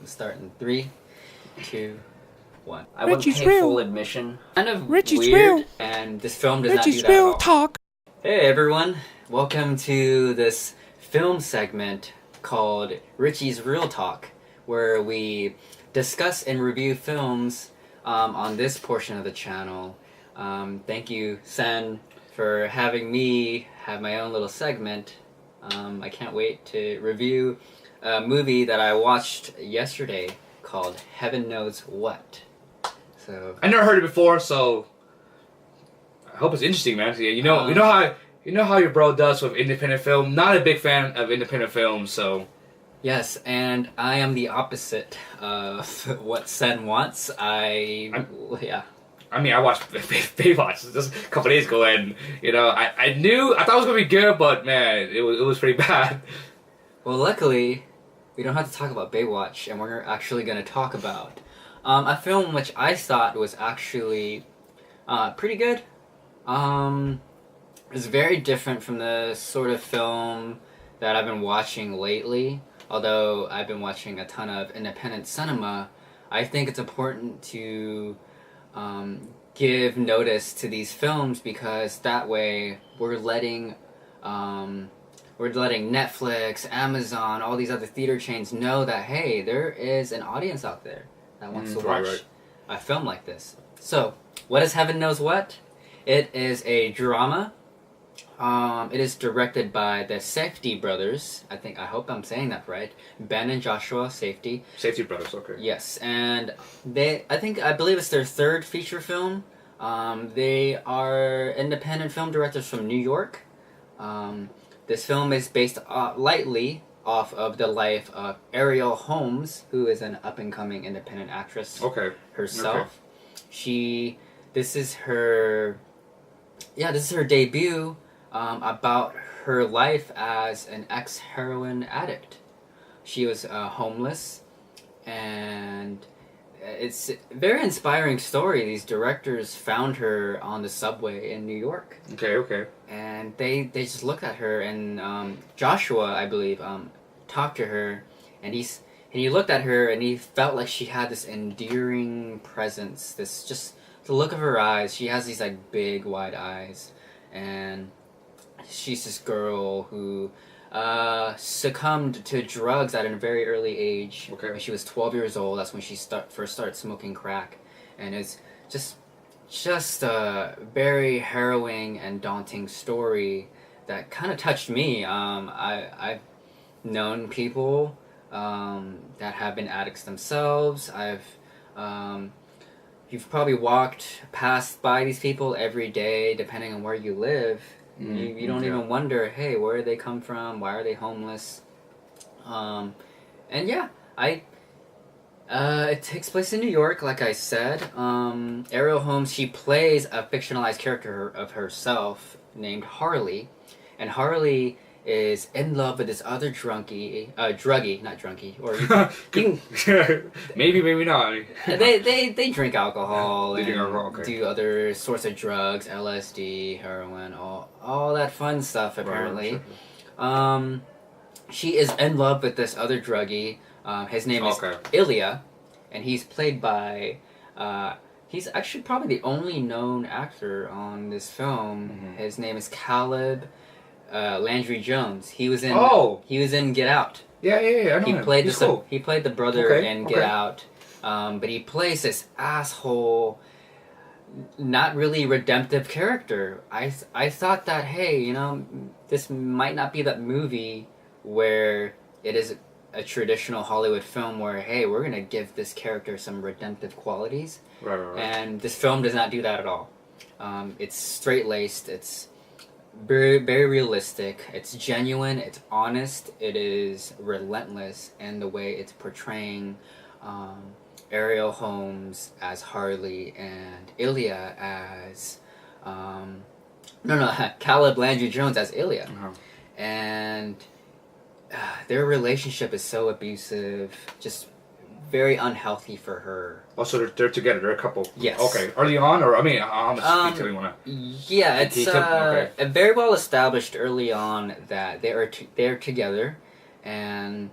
Let's start in 3, 2, 1. I Richy's wouldn't pay real. full admission. Kind of Richy's weird, real. and this film does not do Richy's that at real all. talk. Hey everyone, welcome to this film segment called Richy's Real Talk, where we discuss and review films on this portion of the channel. Thank you, Sen, for having me have my own little segment. I can't wait to review a movie that I watched yesterday called Heaven Knows What. So I never heard it before, so I hope it's interesting, man. You know how your bro does with independent film. Not a big fan of independent films, so yes, and I am the opposite of what Sen wants. I mean, I watched Baywatch just a couple days ago, and I thought it was gonna be good, but man, it was pretty bad. Well, luckily, we don't have to talk about Baywatch, and we're actually going to talk about a film which I thought was actually pretty good. It's very different from the sort of film that I've been watching lately. Although I've been watching a ton of independent cinema, I think it's important to give notice to these films because that way we're letting Netflix, Amazon, all these other theater chains know that, hey, there is an audience out there that wants to watch a film like this. So, what is Heaven Knows What? It is a drama. It is directed by the Safdie brothers. I hope I'm saying that right. Ben and Joshua Safdie. Safdie brothers, okay. Yes, and I believe it's their third feature film. They are independent film directors from New York. This film is based lightly off of the life of Ariel Holmes, who is an up-and-coming independent actress herself. Okay. This is her debut about her life as an ex-heroin addict. She was homeless, and it's a very inspiring story. These directors found her on the subway in New York. Okay. And they just looked at her, and Joshua, I believe, talked to her, and he looked at her, and he felt like she had this endearing presence. This just the look of her eyes. She has these like big, wide eyes, and she's this girl who succumbed to drugs at a very early age. Okay. When she was 12 years old, that's when she first started smoking crack, and it's just a very harrowing and daunting story that kind of touched me. I've known people that have been addicts themselves. You've probably walked past by these people every day, depending on where you live. You don't even wonder, hey, where do they come from? Why are they homeless? It takes place in New York, like I said. Ariel Holmes, she plays a fictionalized character of herself named Harley, and Harley is in love with this other druggie, or you can maybe not. they drink alcohol and okay. do other sorts of drugs, LSD, heroin, all that fun stuff apparently. Right. She is in love with this other druggie. His name is Ilya, and he's played by he's actually probably the only known actor on this film. Mm-hmm. His name is Caleb Landry Jones. He was in Get Out. Yeah. I know He him. played He's cool. He played the brother in Get Out, but he plays this asshole, not really redemptive character. I thought that, hey, this might not be that movie where it is a traditional Hollywood film where, hey, we're gonna give this character some redemptive qualities. Right. And this film does not do that at all. It's straight-laced. It's very, very realistic. It's genuine. It's honest. It is relentless in the way it's portraying Ariel Holmes as Harley and Ilya as Caleb Landry Jones as Ilya. Uh-huh. And their relationship is so abusive, just very unhealthy for her. Oh, so they're together. They're a couple. Yes. Okay. Early on, or how much detail you wanna? Yeah, it's very well established early on that they are together, and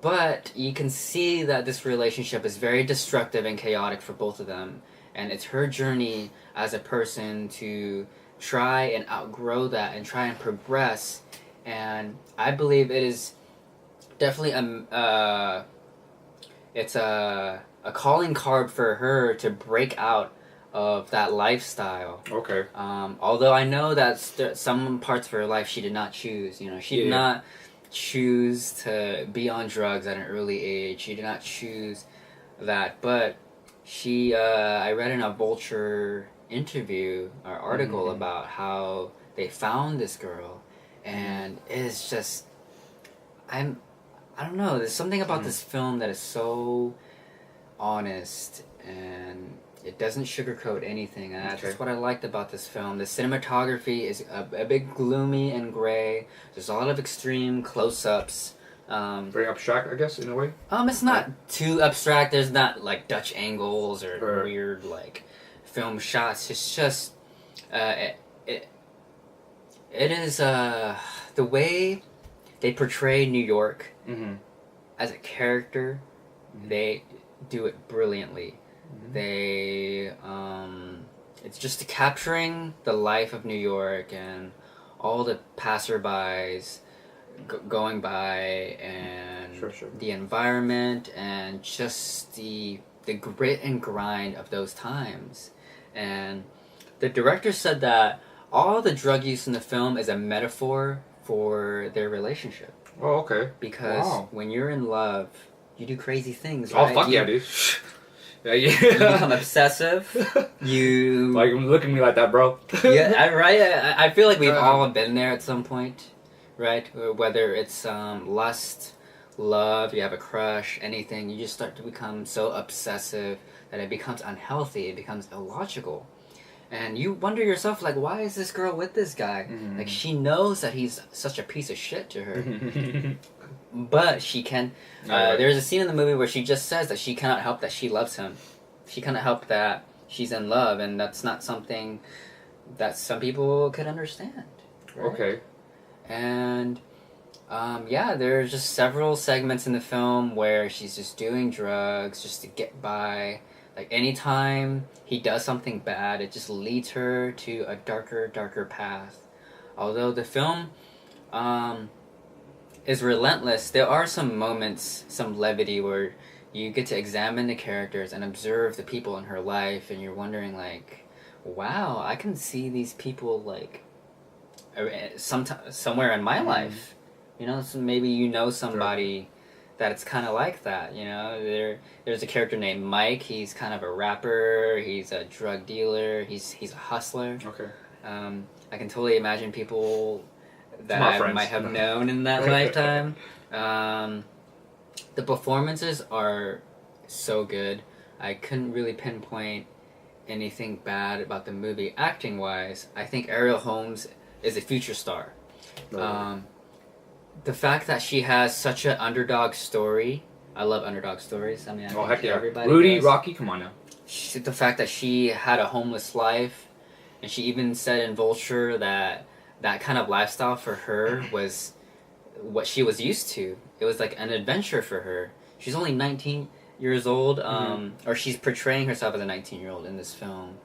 But you can see that this relationship is very destructive and chaotic for both of them. And it's her journey as a person to try and outgrow that and try and progress. And I believe it is definitely it's a calling card for her to break out of that lifestyle. Okay. Although I know that some parts of her life she did not choose. You know, she did not choose to be on drugs at an early age. She did not choose that. But she, I read in a Vulture interview or article about how they found this girl, and it's just, I don't know. There's something about this film that is so honest, and it doesn't sugarcoat anything. And that's just what I liked about this film. The cinematography is a bit gloomy and gray. There's a lot of extreme close-ups. Very abstract, I guess, in a way. It's not too abstract. There's not like Dutch angles or weird like film shots. It's just it is the way they portray New York as a character. They do it brilliantly. They it's just capturing the life of New York and all the passerbys going by, and the environment, and just the grit and grind of those times. And the director said that all the drug use in the film is a metaphor for their relationship. Oh, okay. Because when you're in love, you do crazy things, right? Oh, fuck yeah, dude. You become obsessive. You like, look at me like that, bro. Right. I feel like we've all been there at some point, right? Whether it's lust, love, you have a crush, anything, you just start to become so obsessive that it becomes unhealthy. It becomes illogical, and you wonder yourself, like, why is this girl with this guy? Like, she knows that he's such a piece of shit to her. But she can. There's a scene in the movie where she just says that she cannot help that she loves him. She cannot help that she's in love, and that's not something that some people could understand. Right? Okay. And there's just several segments in the film where she's just doing drugs just to get by. Like, anytime he does something bad, it just leads her to a darker path. Although the film is relentless, there are some moments, some levity, where you get to examine the characters and observe the people in her life, and you're wondering, like, wow, I can see these people, like, somewhere in my life. You know, so maybe you know somebody that it's kind of like that, you know? There's a character named Mike. He's kind of a rapper, he's a drug dealer, he's a hustler. Okay. I can totally imagine people that I might have known in that lifetime. The performances are so good. I couldn't really pinpoint anything bad about the movie acting-wise. I think Ariel Holmes is a future star. The fact that she has such an underdog story, I love underdog stories. I mean, I think everybody Rudy, does. Rocky, come on now. The fact that she had a homeless life, and she even said in Vulture that kind of lifestyle for her was what she was used to. It was like an adventure for her. She's only 19 years old, or she's portraying herself as a 19-year-old in this film.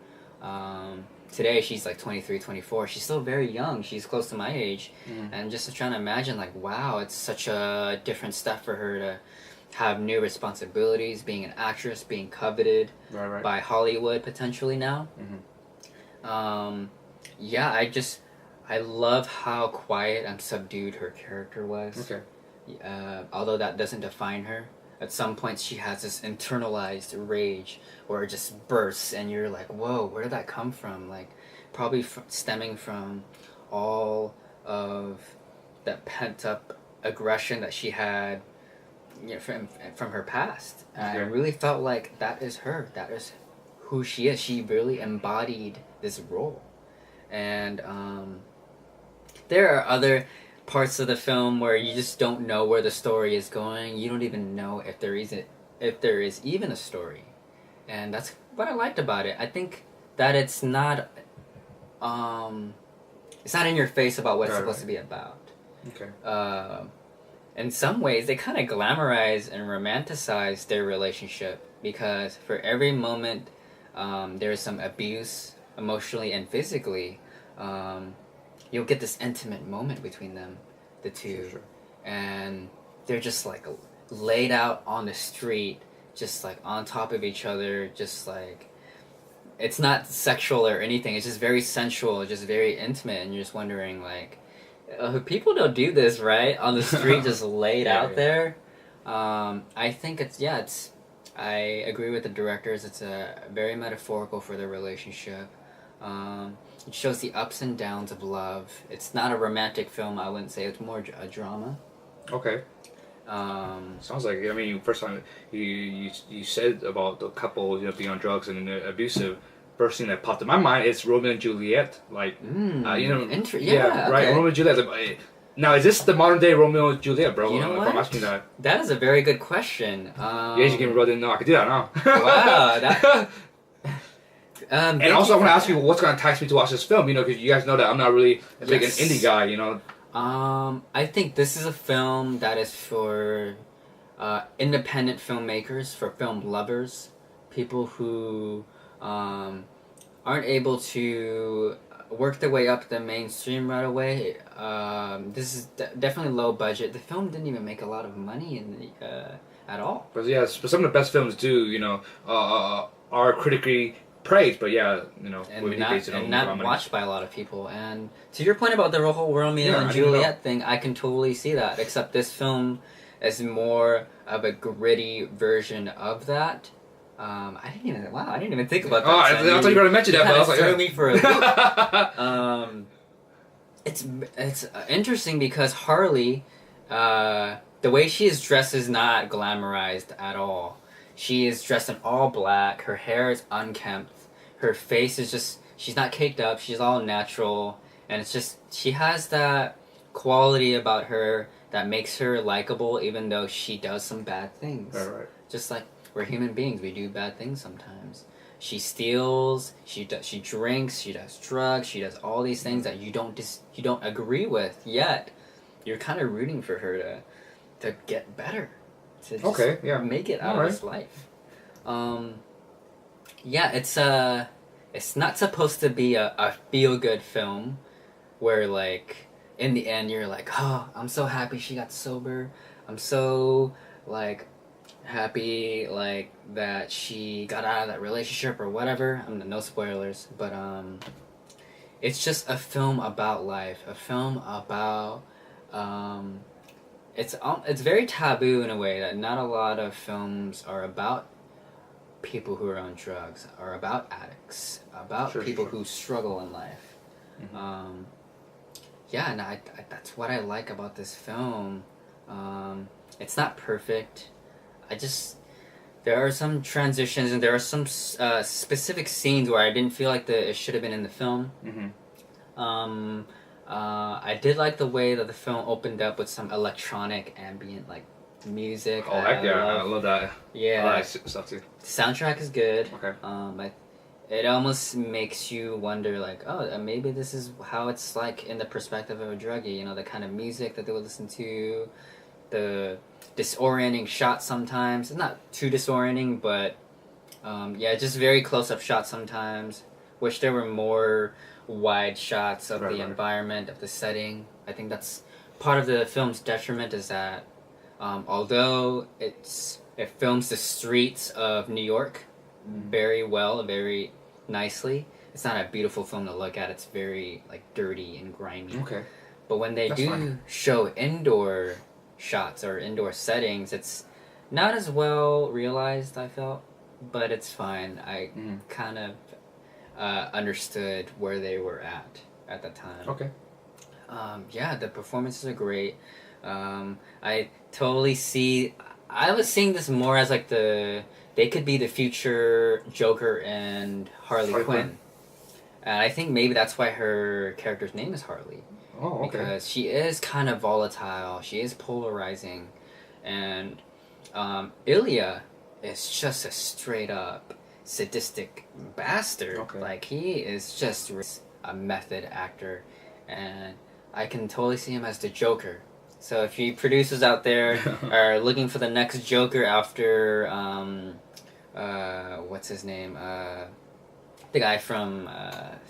Today she's like 23, 24. She's still very young. She's close to my age. And just trying to imagine, like, wow, it's such a different step for her to have new responsibilities, being an actress, being coveted by Hollywood potentially now. I love how quiet and subdued her character was. Okay. Although that doesn't define her. At some points she has this internalized rage where it just bursts, and you're like, whoa, where did that come from? Like, probably stemming from all of that pent-up aggression that she had, you know, from her past. And I really felt like that is her. That is who she is. She really embodied this role. And there are other parts of the film where you just don't know where the story is going. You don't even know if there is even a story. And that's what I liked about it. I think that it's not in your face about what it's supposed to be about. Okay. in some ways they kind of glamorize and romanticize their relationship because for every moment there's some abuse emotionally and physically. You'll get this intimate moment between them, the two, Sure. and they're just like laid out on the street, just like on top of each other, just like it's not sexual or anything. It's just very sensual, just very intimate, and you're just wondering like, people don't do this, right? On the street, just laid out there. I think it's. I agree with the directors. It's a very metaphorical for their relationship. It shows the ups and downs of love. It's not a romantic film, I wouldn't say. It's more a drama. Okay. Sounds like, I mean, first time you said about the couple, you know, being on drugs and abusive. First thing that popped in my mind is Romeo and Juliet. Like, you know, right? Okay. Romeo and Juliet. Now, is this the modern day Romeo and Juliet, bro? You know what? I'm asking that. That is a very good question. Yeah, you can really know. I could do that now. Wow. That. And also, I want to ask you, what's going to entice me to watch this film? You know, because you guys know that I'm not really a big an indie guy. You know. I think this is a film that is for independent filmmakers, for film lovers, people who aren't able to work their way up the mainstream right away. This is definitely low budget. The film didn't even make a lot of money at all. But yeah, but some of the best films do, you know, are critically praised, but yeah, you know, and not watched by a lot of people. And to your point about the whole Romeo and I didn't Juliet thing, I can totally see that. Except this film is more of a gritty version of that. I didn't even think about that. Oh, I thought you were going to mention that, but I was like, threw me for a loop. It's interesting because Harley, the way she is dressed is not glamorized at all. She is dressed in all black. Her hair is unkempt. Her face is just, she's not caked up. She's all natural. And it's just, she has that quality about her that makes her likable even though she does some bad things. Right. Just like we're human beings. We do bad things sometimes. She steals, she drinks, she does drugs, she does all these things that you don't agree with, yet you're kind of rooting for her to get better. To just make it out of this life. It's not supposed to be a feel-good film where, like, in the end you're like, oh, I'm so happy she got sober. I'm so, like, happy, like, that she got out of that relationship or whatever. No spoilers, but, it's just a film about life. A film about, it's very taboo in a way that not a lot of films are about people who are on drugs, or about addicts, about people who struggle in life. Mm-hmm. That's what I like about this film. It's not perfect. There are some transitions and there are some specific scenes where I didn't feel like it should have been in the film. Mm-hmm. I did like the way that the film opened up with some electronic ambient like music. Oh, heck yeah, I love that. Yeah. I like stuff too. The soundtrack is good. Okay. It almost makes you wonder, like, oh, maybe this is how it's like in the perspective of a druggie. You know, the kind of music that they would listen to, the disorienting shots sometimes. It's not too disorienting, but just very close-up shots sometimes. Wish there were more wide shots of the environment, of the setting. I think that's part of the film's detriment is that although it films the streets of New York very well, very nicely, it's not a beautiful film to look at. It's very like dirty and grimy. Okay. But when they show indoor shots or indoor settings, it's not as well realized, I felt, but it's fine. I kind of understood where they were at the time. Okay. The performances are great. I totally see. I was seeing this more as like they could be the future Joker and Harley Quinn. And I think maybe that's why her character's name is Harley. Oh, okay. Because she is kind of volatile. She is polarizing, and Ilya is just a straight up sadistic bastard. Okay. Like, he is just a method actor, and I can totally see him as the Joker. So if you producers out there are looking for the next Joker after what's his name? The guy from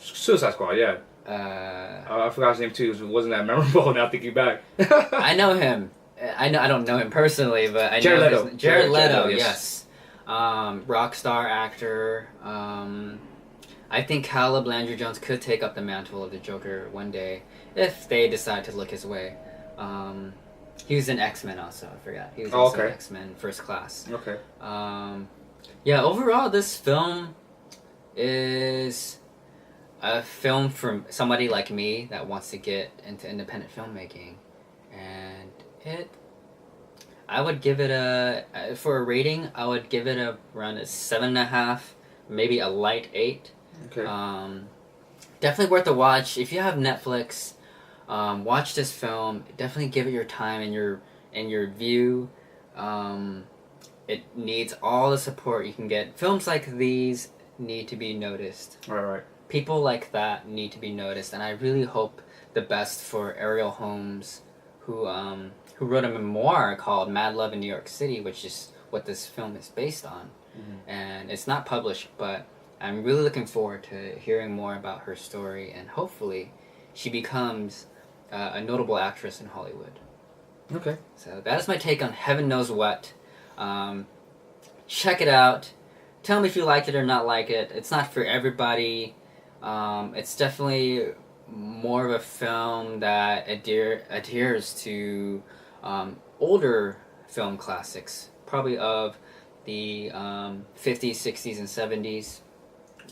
Suicide Squad, yeah. I forgot his name too. It wasn't that memorable. Now thinking back, I know him. I don't know him personally, but I Jared know Leto. Jared Leto. Yes. Yes, rock star actor. I think Caleb Landry Jones could take up the mantle of the Joker one day if they decide to look his way. He was in X-Men also. I forgot. He was in X-Men First Class. Okay. Yeah. Overall, this film is a film from somebody like me that wants to get into independent filmmaking, and I would give it for a rating, I would give it around a 7.5, maybe a light 8. Okay. Definitely worth a watch. If you have Netflix, watch this film. Definitely give it your time and your view. It needs all the support you can get. Films like these need to be noticed. Right. People like that need to be noticed, and I really hope the best for Ariel Holmes, who wrote a memoir called Mad Love in New York City, which is what this film is based on. Mm-hmm. And it's not published, but I'm really looking forward to hearing more about her story, and hopefully she becomes a notable actress in Hollywood. Okay. So that is my take on Heaven Knows What. Check it out. Tell me if you like it or not like it. It's not for everybody. It's definitely more of a film that adheres to older film classics, probably of the 50s, 60s, and 70s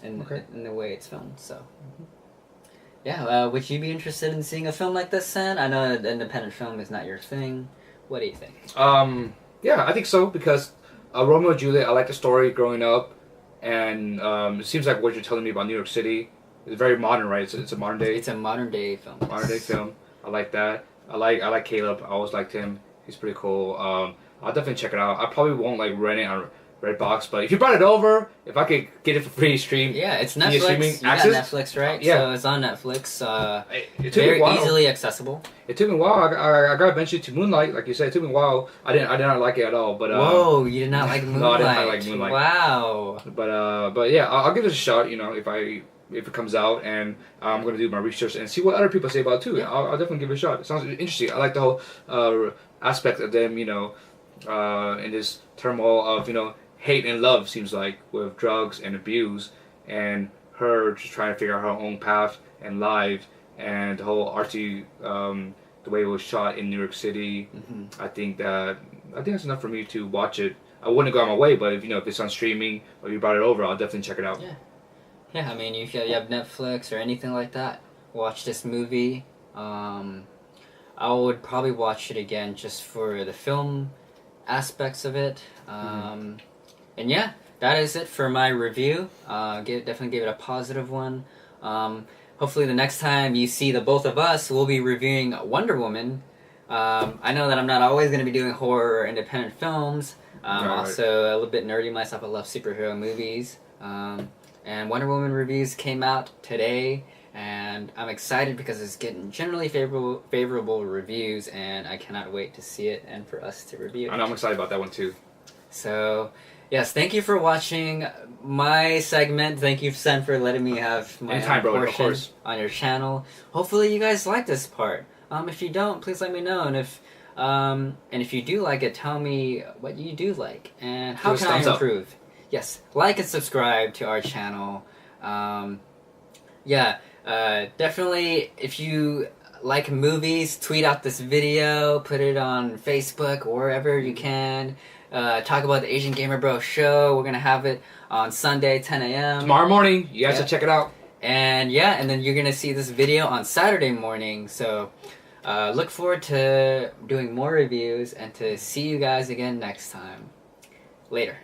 in the way it's filmed. So, yeah, would you be interested in seeing a film like this, Sen? I know an independent film is not your thing. What do you think? Yeah, I think so, because Romeo and Juliet, I like the story growing up, and it seems like what you're telling me about New York City is very modern, right? It's a modern day. It's a modern day film. Modern day film. I like that. I like Caleb. I always liked him. He's pretty cool. I'll definitely check it out. I probably won't rent it on Redbox, but if you brought it over, if I could get it for free stream. Yeah, it's Netflix. You got Netflix, right? Yeah. So it's on Netflix. It took very me a while. Easily accessible. It took me a while. I got eventually to Moonlight, like you said. It took me a while. I did not like it at all. But whoa, you did not like Moonlight? No, I did not like Moonlight. Wow. But yeah, I'll give it a shot. If it comes out, and I'm gonna do my research and see what other people say about it too. Yeah. I'll definitely give it a shot. It sounds interesting. I like the whole aspect of them. In this turmoil of hate and love, seems like, with drugs and abuse, and her just trying to figure out her own path and life, and the whole artsy, the way it was shot in New York City. Mm-hmm. I think that's enough for me to watch it. I wouldn't go on my way, but if it's on streaming or you brought it over, I'll definitely check it out. Yeah. I mean, if you have Netflix or anything like that, watch this movie. I would probably watch it again just for the film aspects of it. And yeah, that is it for my review. Definitely give it a positive one. Hopefully the next time you see the both of us, we'll be reviewing Wonder Woman. I know that I'm not always going to be doing horror or independent films. I'm also a little bit nerdy myself. I love superhero movies. And Wonder Woman reviews came out today, and I'm excited because it's getting generally favorable reviews, and I cannot wait to see it and for us to review it. I know, I'm excited about that one too. So, yes, thank you for watching my segment. Thank you, Sen, for letting me have my portion on your channel. Hopefully you guys like this part. If you don't, please let me know, and if you do like it, tell me what you do like, and how can I improve. Yes, like and subscribe to our channel. Definitely, if you like movies, tweet out this video, put it on Facebook or wherever you can. Talk about the Asian Gamer Bro show. We're going to have it on Sunday, 10 a.m. Tomorrow morning. You guys should check it out. And then you're going to see this video on Saturday morning. So look forward to doing more reviews and to see you guys again next time. Later.